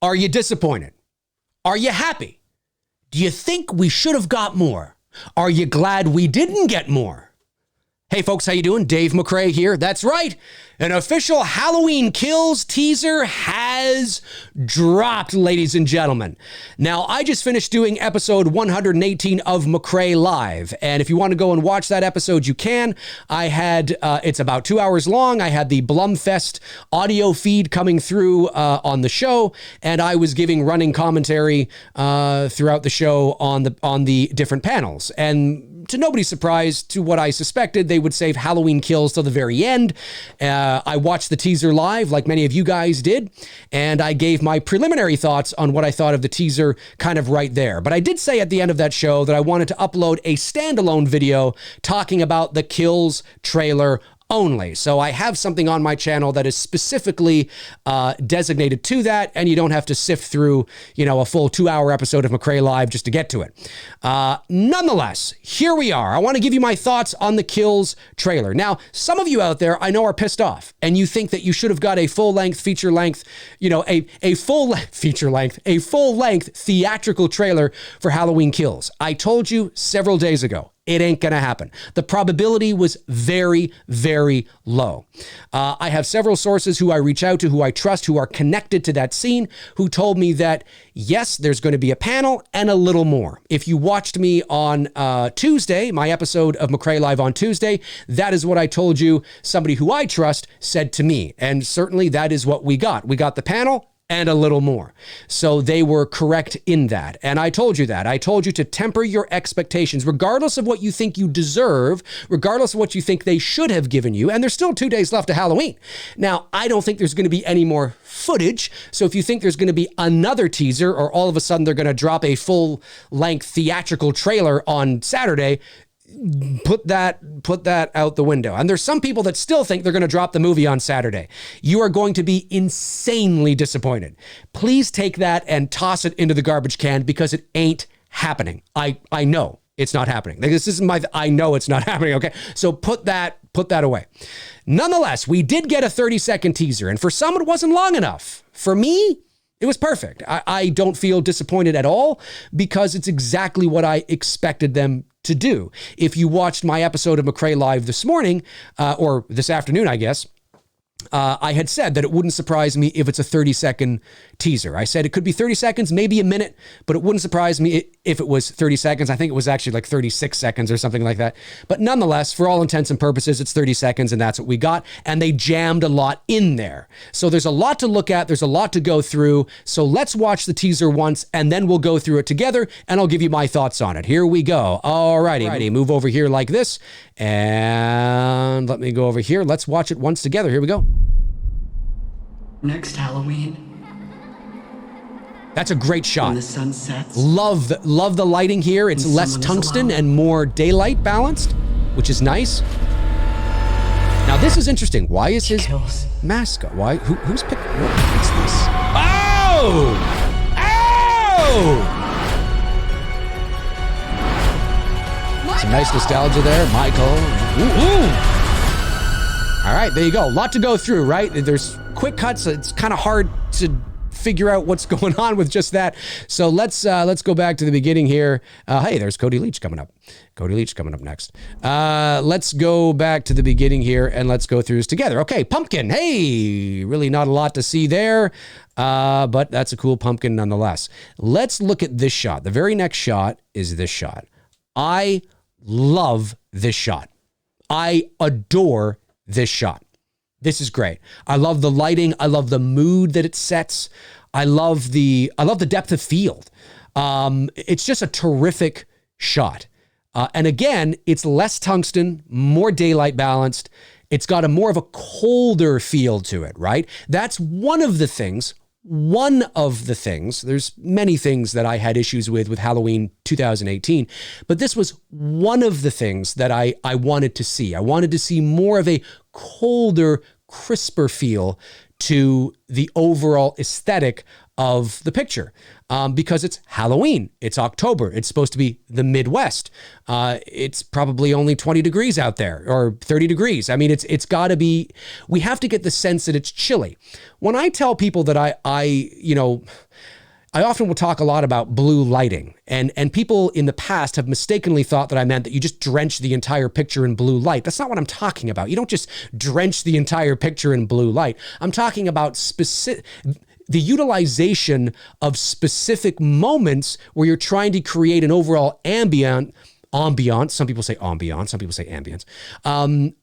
Are you disappointed? Are you happy? Do you think we should have got more? Are you glad we didn't get more? Hey folks, how you doing? Dave McRae here. That's right. An official Halloween Kills teaser has dropped, ladies and gentlemen. Now, I just finished doing episode 118 of McRae Live. And if you want to go and watch that episode, you can. I had, it's about 2 hours long. I had the Blumfest audio feed coming through on the show. And I was giving running commentary throughout the show on the different panels. And to nobody's surprise, to what I suspected, they would save Halloween Kills till the very end. I watched the teaser live like many of you guys did, and I gave my preliminary thoughts on what I thought of the teaser kind of right there. But I did say at the end of that show that I wanted to upload a standalone video talking about the Kills trailer only. So I have something on my channel that is specifically designated to that, and you don't have to sift through, a full 2-hour episode of McRae Live just to get to it. Nonetheless, here we are. I want to give you my thoughts on the Kills trailer. Now, some of you out there I know are pissed off, and you think that you should have got a full-length, feature-length, a full-length theatrical trailer for Halloween Kills. I told you several days ago, it ain't going to happen. The probability was very, very low. I have several sources who I reach out to, who I trust, who are connected to that scene, who told me that, yes, there's going to be a panel and a little more. If you watched me on Tuesday, my episode of McRae Live on Tuesday, that is what I told you somebody who I trust said to me. And certainly that is what we got. We got the panel and a little more. So they were correct in that. And I told you that. I told you to temper your expectations, regardless of what you think you deserve, regardless of what you think they should have given you. And there's still 2 days left to Halloween. Now, I don't think there's going to be any more footage. So if you think there's going to be another teaser, or all of a sudden they're going to drop a full-length theatrical trailer on Saturday, put that out the window. And there's some people that still think they're going to drop the movie on Saturday. You are going to be insanely disappointed. Please take that and toss it into the garbage can, because it ain't happening. I know it's not happening. This isn't I know it's not happening. Okay. So put that away. Nonetheless, we did get a 30-second teaser, and for some it wasn't long enough. For me, it was perfect. I don't feel disappointed at all, because it's exactly what I expected them to do. If you watched my episode of McRae Live this morning, or this afternoon, I guess, I had said that it wouldn't surprise me if it's a 30-second teaser. I said it could be 30 seconds, maybe a minute, but it wouldn't surprise me if it was 30 seconds. I think it was actually like 36 seconds or something like that. But nonetheless, for all intents and purposes, it's 30 seconds, and that's what we got. And they jammed a lot in there. So there's a lot to look at. There's a lot to go through. So let's watch the teaser once, and then we'll go through it together, and I'll give you my thoughts on it. Here we go. All righty. Move over here like this, and let me go over here. Let's watch it once together. Here we go. Next Halloween. That's a great shot. When the sun sets. Love the lighting here. It's less tungsten and more daylight balanced, which is nice. Now this is interesting. Why is his mask on? Why? Who's picking? What's this? Oh! Some nice nostalgia there, Michael. Ooh. All right, there you go. A lot to go through, right? There's quick cuts. It's kind of hard to figure out what's going on with just that. So let's go back to the beginning here. Hey, there's Cody Leach coming up. Cody Leach coming up next. Let's go back to the beginning here, and let's go through this together. Okay, pumpkin. Hey, really not a lot to see there, but that's a cool pumpkin nonetheless. Let's look at this shot. The very next shot is this shot. I love this shot. I adore this shot. This is great. I love the lighting. I love the mood that it sets. I love the depth of field. It's just a terrific shot. And again, it's less tungsten, more daylight balanced. It's got more of a colder feel to it, right? That's one of the things, there's many things that I had issues with Halloween 2018, but this was one of the things that I wanted to see. I wanted to see more of a colder, crisper feel to the overall aesthetic of the picture because it's Halloween. It's October. It's supposed to be the Midwest. It's probably only 20 degrees out there or 30 degrees. I mean, it's got to be, we have to get the sense that it's chilly. When I tell people that I often will talk a lot about blue lighting, and people in the past have mistakenly thought that I meant that you just drench the entire picture in blue light. That's not what I'm talking about. You don't just drench the entire picture in blue light. I'm talking about the utilization of specific moments where you're trying to create an overall ambiance, some people say ambiance, some people say ambience,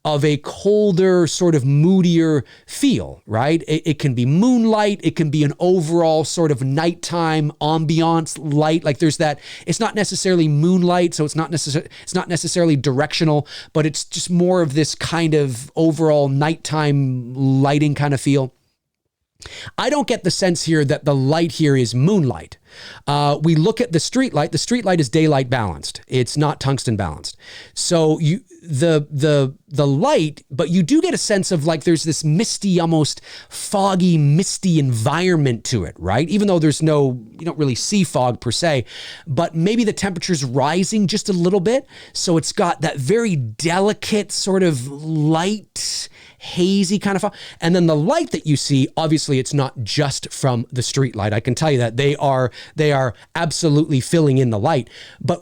of a colder, sort of moodier feel, right? It can be moonlight. It can be an overall sort of nighttime ambiance light. Like there's that, it's not necessarily moonlight, so it's not necessarily directional, but it's just more of this kind of overall nighttime lighting kind of feel. I don't get the sense here that the light here is moonlight. We look at the street light. The street light is daylight balanced. It's not tungsten balanced. So the light, but you do get a sense of like there's this misty, almost foggy, misty environment to it, right? Even though you don't really see fog per se, but maybe the temperature's rising just a little bit. So it's got that very delicate sort of light, hazy kind of fog. And then the light that you see, obviously it's not just from the street light. I can tell you that they are absolutely filling in the light, but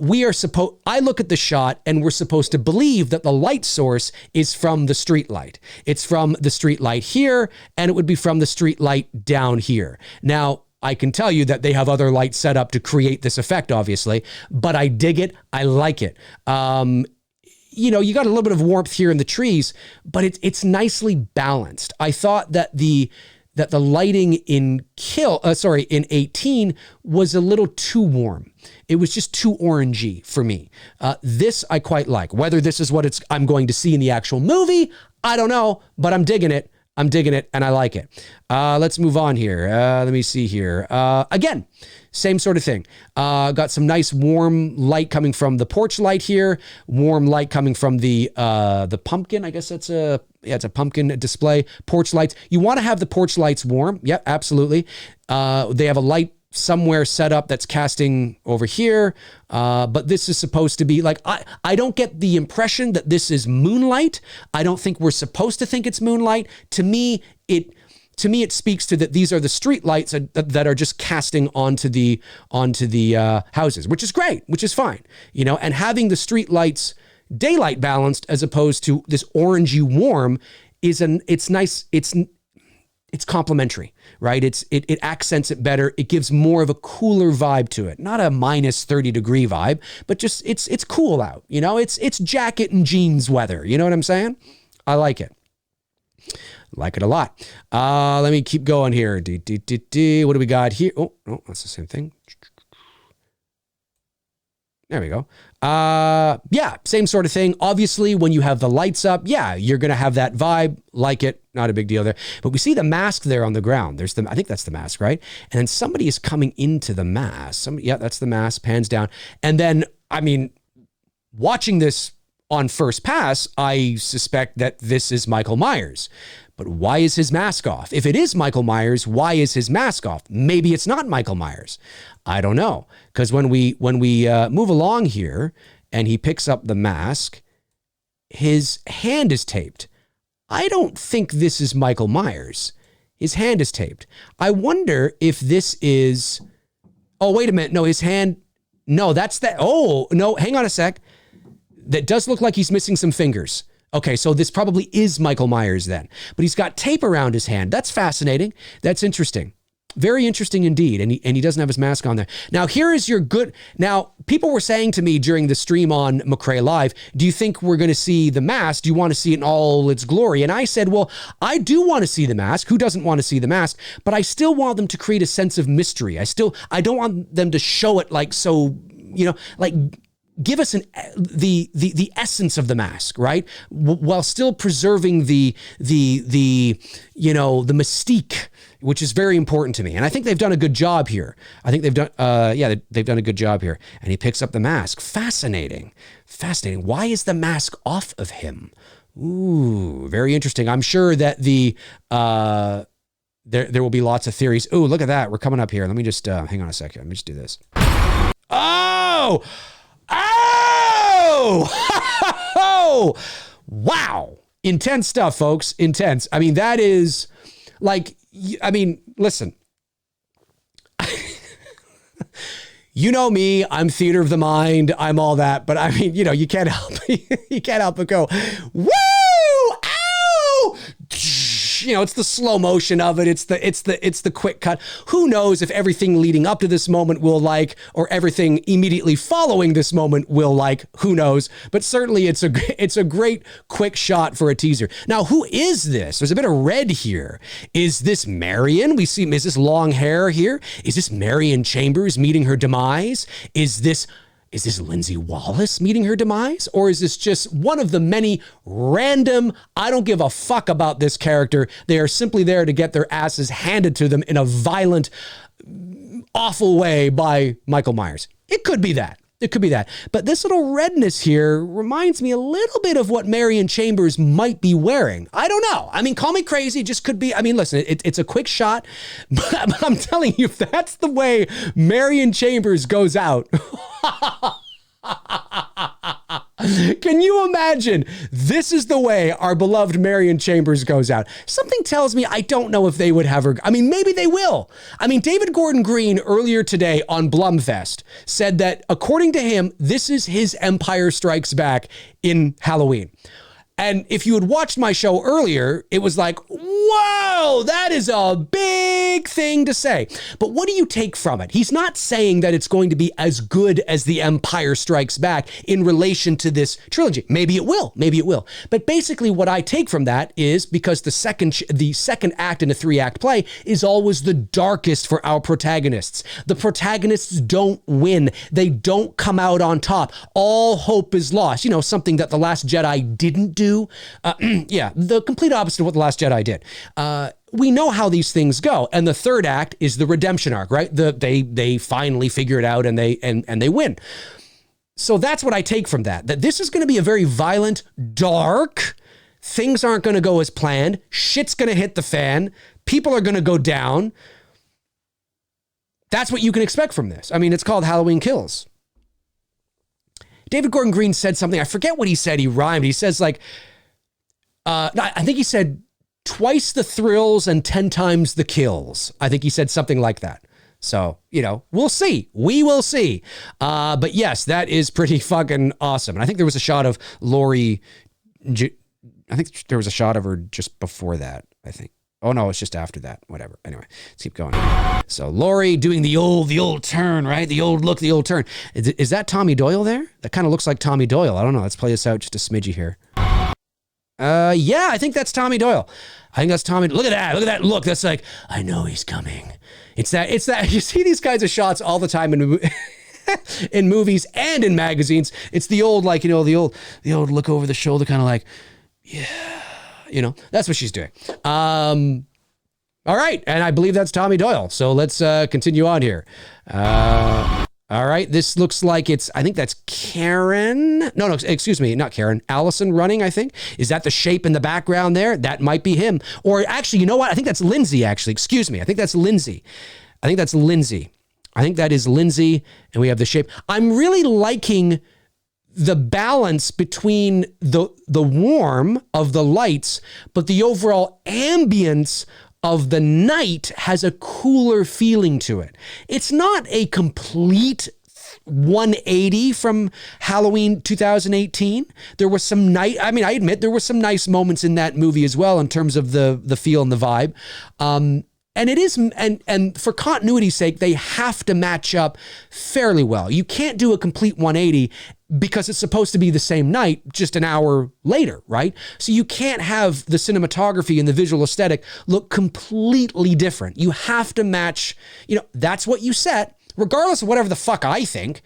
I look at the shot and we're supposed to believe that the light source is from the street light. It's from the street light here, and it would be from the street light down here. Now, I can tell you that they have other lights set up to create this effect, obviously, but I dig it. I like it. You got a little bit of warmth here in the trees, but it's nicely balanced. I thought that the lighting in 18 was a little too warm. It was just too orangey for me. This I quite like. Whether this is what I'm going to see in the actual movie, I don't know, but I'm digging it. And I like it. Let's move on here. Let me see here. Again, same sort of thing. Got some nice warm light coming from the porch light here. Warm light coming from the pumpkin. I guess it's a pumpkin display. Porch lights. You want to have the porch lights warm. Yep, absolutely. They have a light somewhere set up that's casting over here. But this is supposed to be like, I don't get the impression that this is moonlight. I don't think we're supposed to think it's moonlight. To me, it speaks to that these are the street lights that are just casting onto the houses, which is great, which is fine, and having the street lights daylight balanced as opposed to this orangey warm it's nice. It's complementary, right? It accents it better. It gives more of a cooler vibe to it. Not a minus 30 degree vibe, but just it's cool out. It's jacket and jeans weather. You know what I'm saying? I like it. Like it a lot. Let me keep going here. What do we got here? Oh, no, that's the same thing. There we go. Yeah, same sort of thing. Obviously, when you have the lights up, yeah, you're going to have that vibe. Like it. Not a big deal there. But we see the mask there on the ground. I think that's the mask, right? And then somebody is coming into the mask. Yeah, that's the mask, pans down. And then, watching this on first pass, I suspect that this is Michael Myers. But why is his mask off? If it is Michael Myers, why is his mask off? Maybe it's not Michael Myers. I don't know. Because when we move along here and he picks up the mask, his hand is taped. I don't think this is Michael Myers. His hand is taped. I wonder if this is... Oh, wait a minute. No, his hand... No, that's that... Oh, no, hang on a sec. That does look like he's missing some fingers. Okay, so this probably is Michael Myers then. But he's got tape around his hand. That's fascinating. That's interesting. Very interesting indeed. And he doesn't have his mask on there. Now, here is your good... Now, people were saying to me during the stream on McRae Live, do you think we're going to see the mask? Do you want to see it in all its glory? And I said, well, I do want to see the mask. Who doesn't want to see the mask? But I still want them to create a sense of mystery. I don't want them to show it like so, like... Give us the essence of the mask, right? While still preserving the mystique, which is very important to me. And I think they've done a good job here. I think they've done a good job here. And he picks up the mask. Fascinating. Why is the mask off of him? Ooh, very interesting. I'm sure that the there will be lots of theories. Ooh, look at that. We're coming up here. Let me just hang on a second. Let me just do this. Oh! Oh! Wow. Intense stuff, folks. Intense. I mean, that is like, I mean, listen. You know me, I'm theater of the mind, I'm all that, but I mean, you can't help but go, woo! Ow! It's the slow motion of it. It's the quick cut. Who knows if everything leading up to this moment will like, or everything immediately following this moment will like, who knows? But certainly it's a great quick shot for a teaser. Now, who is this? There's a bit of red here. Is this Marion? Is this long hair here? Is this Marion Chambers meeting her demise? Is this Lindsay Wallace meeting her demise? Or is this just one of the many random, I don't give a fuck about this character. They are simply there to get their asses handed to them in a violent, awful way by Michael Myers? It could be that. It could be that. But this little redness here reminds me a little bit of what Marion Chambers might be wearing. I don't know. I mean, call me crazy. Just could be. I mean, listen, it's a quick shot. But I'm telling you, if that's the way Marion Chambers goes out... Can you imagine? This is the way our beloved Marion Chambers goes out. Something tells me I don't know if they would have her. I mean, maybe they will. I mean, David Gordon Green earlier today on Blumfest said that according to him, this is his Empire Strikes Back in Halloween. And if you had watched my show earlier, it was like, whoa, that is a big thing to say. But what do you take from it? He's not saying that it's going to be as good as The Empire Strikes Back in relation to this trilogy. Maybe it will. Maybe it will. But basically what I take from that is because the second act in a 3-act play is always the darkest for our protagonists. The protagonists don't win. They don't come out on top. All hope is lost. Something that The Last Jedi didn't do. Yeah, the complete opposite of what The Last Jedi did. We know how these things go, and the third act is the redemption arc, right? They finally figure it out and they win. So that's what I take from that this is going to be a very violent, dark. Things aren't going to go as planned. Shit's going to hit the fan. People are going to go down. That's what you can expect from this. I mean, it's called Halloween Kills. David Gordon Green said something. I forget what he said. He rhymed. He says I think he said twice the thrills and 10 times the kills. I think he said something like that. So, we'll see. We will see. But yes, that is pretty fucking awesome. And I think there was a shot of Laurie. I think there was a shot of her just before that, I think. Oh no, it's just after that. Whatever. Anyway, let's keep going. So Laurie doing the old turn, right? The old look, the old turn. Is that Tommy Doyle there? That kind of looks like Tommy Doyle. I don't know. Let's play this out just a smidgy here. Yeah, I think that's Tommy Doyle. I think that's Tommy. Look at that. Look at that look. That's like, I know he's coming. It's that. You see these kinds of shots all the time in movies and in magazines. It's the old, the old look over the shoulder, kind of like, yeah. That's what she's doing. All right. And I believe that's Tommy Doyle. So let's continue on here. All right. This looks like I think that's Karen. No, excuse me. Not Karen. Allison running, I think. Is that the shape in the background there? That might be him. Or actually, you know what? I think that's Lindsay, actually. Excuse me. I think that's Lindsay. I think that is Lindsay. And we have the shape. I'm really liking the balance between the warm of the lights, but the overall ambience of the night has a cooler feeling to it. It's not a complete 180 from Halloween 2018. There was some I admit there were some nice moments in that movie as well in terms of the feel and the vibe. And it is, and for continuity's sake, they have to match up fairly well. You can't do a complete 180 because it's supposed to be the same night, just an hour later, right? So you can't have the cinematography and the visual aesthetic look completely different. You have to match, that's what you set, regardless of whatever the fuck I think,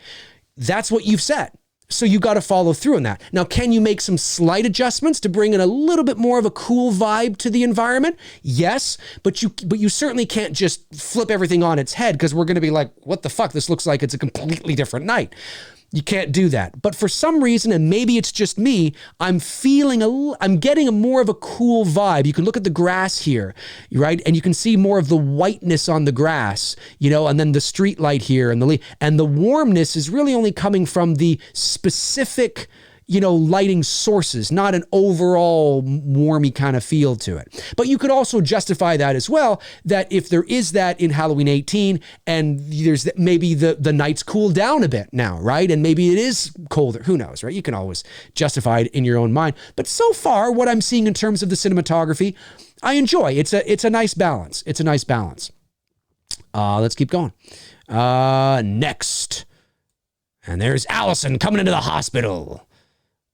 that's what you've set. So you got to follow through on that. Now, can you make some slight adjustments to bring in a little bit more of a cool vibe to the environment? Yes, but you certainly can't just flip everything on its head because we're going to be like, what the fuck? This looks like it's a completely different night. You can't do that. But for some reason, and maybe it's just me, I'm getting a more of a cool vibe. You can look at the grass here, right? And you can see more of the whiteness on the grass, and then the street light here and the warmness is really only coming from the specific lighting sources, not an overall warmy kind of feel to it. But you could also justify that as well, that if there is that in Halloween 18 and there's maybe the nights cool down a bit now, right? And maybe it is colder, who knows, right? You can always justify it in your own mind. But so far, what I'm seeing in terms of the cinematography, I enjoy. It's a nice balance. It's a nice balance. Let's keep going. Next. And there's Allison coming into the hospital.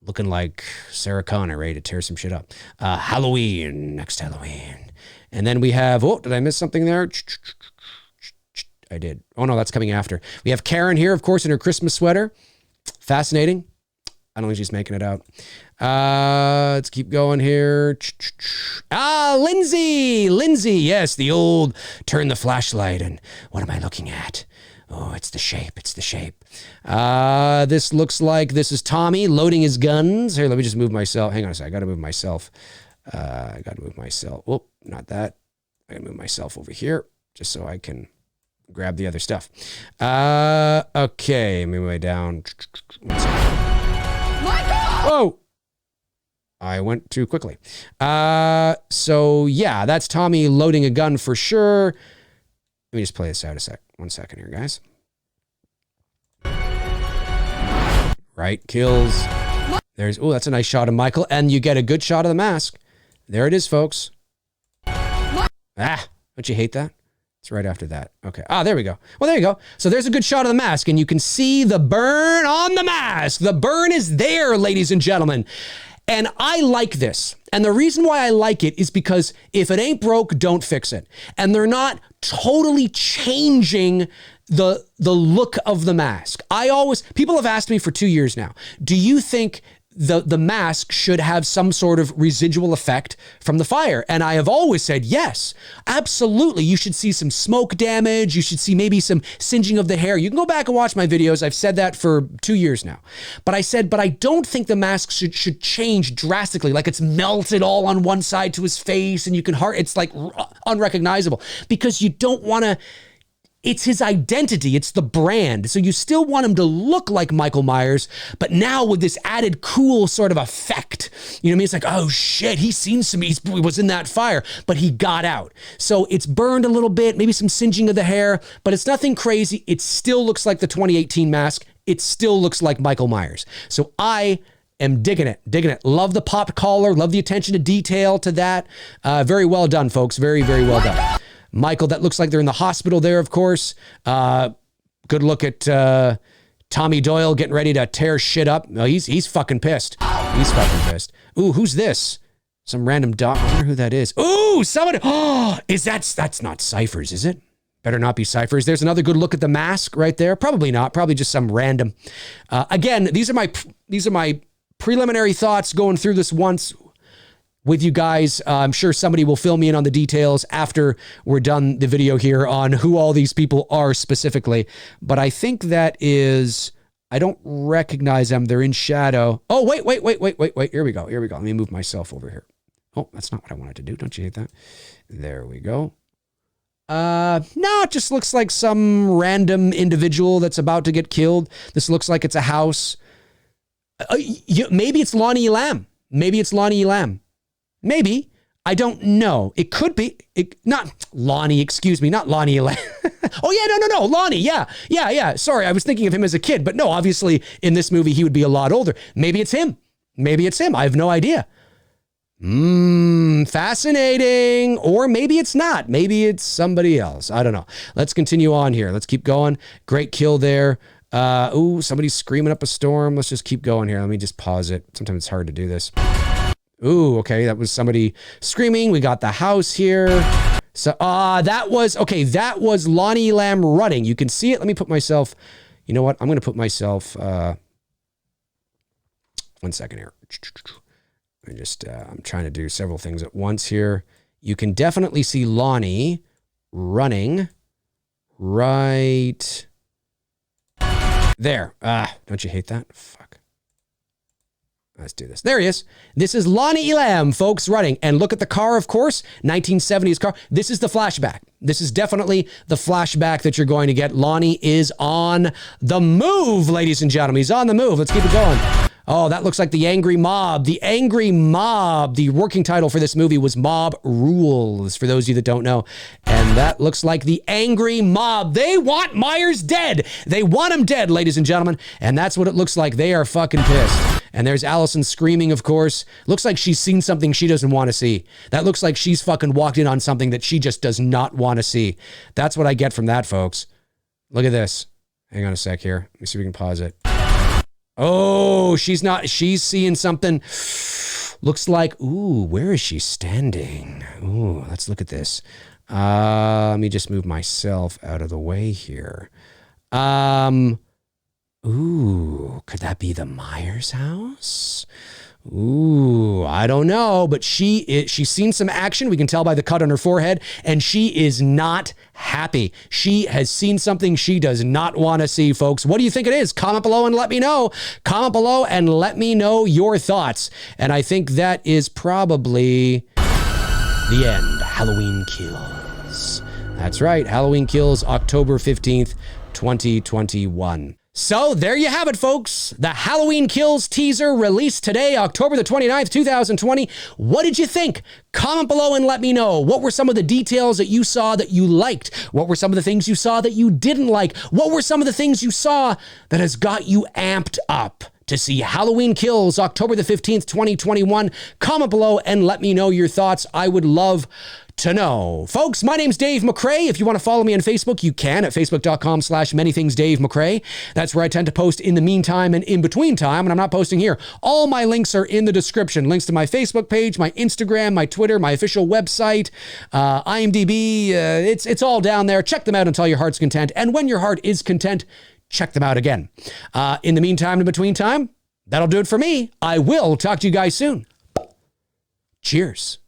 Looking like Sarah Connor, ready to tear some shit up. Halloween, next Halloween. And then we have, did I miss something there? I did. Oh, no, that's coming after. We have Karen here, of course, in her Christmas sweater. Fascinating. I don't think she's making it out. Let's keep going here. Lindsay. Lindsay, yes, the old turn the flashlight. And what am I looking at? Oh, it's the shape. It's the shape. This looks like this is Tommy loading his guns. Here, let me just move myself. Hang on a second. I got to move myself. Oh, not that. I got to move myself over here just so I can grab the other stuff. Okay, move my way down. Michael! Whoa! I went too quickly. So yeah, that's Tommy loading a gun for sure. Let me just play this out 1 second here, guys. Right, kills. That's a nice shot of Michael, and you get a good shot of the mask. There it is, folks. Don't you hate that? It's right after that. Okay. There we go. Well, there you go. So there's a good shot of the mask, and you can see the burn on the mask. The burn is there, ladies and gentlemen. And I like this. And the reason why I like it is because if it ain't broke, don't fix it. And they're not totally changing the look of the mask. People have asked me for 2 years now, do you think the mask should have some sort of residual effect from the fire? And I have always said, yes, absolutely. You should see some smoke damage. You should see maybe some singeing of the hair. You can go back and watch my videos. I've said that for 2 years now. But I don't think the mask should change drastically. Like it's melted all on one side to his face and it's like unrecognizable, because you don't want to. It's his identity. It's the brand. So you still want him to look like Michael Myers, but now with this added cool sort of effect. You know what I mean? It's like, oh shit, he's seen some, he was in that fire, but he got out. So it's burned a little bit, maybe some singeing of the hair, but it's nothing crazy. It still looks like the 2018 mask. It still looks like Michael Myers. So I am digging it. Love the popped collar. Love the attention to detail to that. Very well done, folks. Very, very well done. Michael, that looks like they're in the hospital there, of course. Good look at Tommy Doyle getting ready to tear shit up. No, he's fucking pissed. He's fucking pissed. Ooh, who's this? Some random doc. I wonder who that is. Ooh, somebody. Oh, that's not Cyphers, is it? Better not be Cyphers. There's another good look at the mask right there. Probably not. Probably just some random. Again, these are my preliminary thoughts going through this once with you guys. I'm sure somebody will fill me in on the details after we're done the video here on who all these people are specifically. But I think that is, I don't recognize them. They're in shadow. Oh, wait. Here we go. Let me move myself over here. Oh, that's not what I wanted to do. Don't you hate that? There we go. No, it just looks like some random individual that's about to get killed. This looks like it's a house. Maybe it's Lonnie Lamb. Maybe. I don't know. It could be. Not Lonnie, excuse me. Not Lonnie. Oh, yeah, no. Lonnie, yeah. Sorry, I was thinking of him as a kid. But no, obviously, in this movie, he would be a lot older. Maybe it's him. I have no idea. Fascinating. Or maybe it's not. Maybe it's somebody else. I don't know. Let's continue on here. Let's keep going. Great kill there. Somebody's screaming up a storm. Let's just keep going here. Let me just pause it. Sometimes it's hard to do this. Ooh, okay, that was somebody screaming. We got the house here. So, that was Lonnie Lamb running. You can see it. Let me put myself, you know what? I'm going to put myself, 1 second here. I'm trying to do several things at once here. You can definitely see Lonnie running right There. Don't you hate that? Fuck. Let's do this. There he is. This is Lonnie Elam, folks, running. And look at the car, of course. 1970s car. This is the flashback. This is definitely the flashback that you're going to get. Lonnie is on the move, ladies and gentlemen. He's on the move. Let's keep it going. Oh, that looks like The Angry Mob. The Angry Mob. The working title for this movie was Mob Rules, for those of you that don't know. And that looks like The Angry Mob. They want Myers dead. They want him dead, ladies and gentlemen. And that's what it looks like. They are fucking pissed. And there's Allison screaming, of course. Looks like she's seen something she doesn't want to see. That looks like she's fucking walked in on something that she just does not want to see. That's what I get from that, folks. Look at this. Hang on a sec here. Let me see if we can pause it. Oh, she's seeing something. Looks like, ooh, where is she standing? Ooh, let's look at this. Let me just move myself out of the way here. Ooh, could that be the Myers house? Ooh, I don't know, but she's seen some action. We can tell by the cut on her forehead, and she is not happy. She has seen something she does not want to see, folks. What do you think it is? Comment below and let me know. Comment below and let me know your thoughts. And I think that is probably the end. Halloween Kills. That's right. Halloween Kills, October 15th, 2021. So there you have it, folks. The Halloween Kills teaser released today, October the 29th, 2020. What did you think? Comment below and let me know. What were some of the details that you saw that you liked? What were some of the things you saw that you didn't like? What were some of the things you saw that has got you amped up to see Halloween Kills, October the 15th, 2021? Comment below and let me know your thoughts. I would love to know. Folks, my name's Dave McRae. If you want to follow me on Facebook, you can at facebook.com/manythingsdavemcrae. That's where I tend to post in the meantime and in between time, and I'm not posting here. All my links are in the description. Links to my Facebook page, my Instagram, my Twitter, my official website, IMDb. It's all down there. Check them out until your heart's content. And when your heart is content, check them out again. In the meantime, in between time, that'll do it for me. I will talk to you guys soon. Cheers.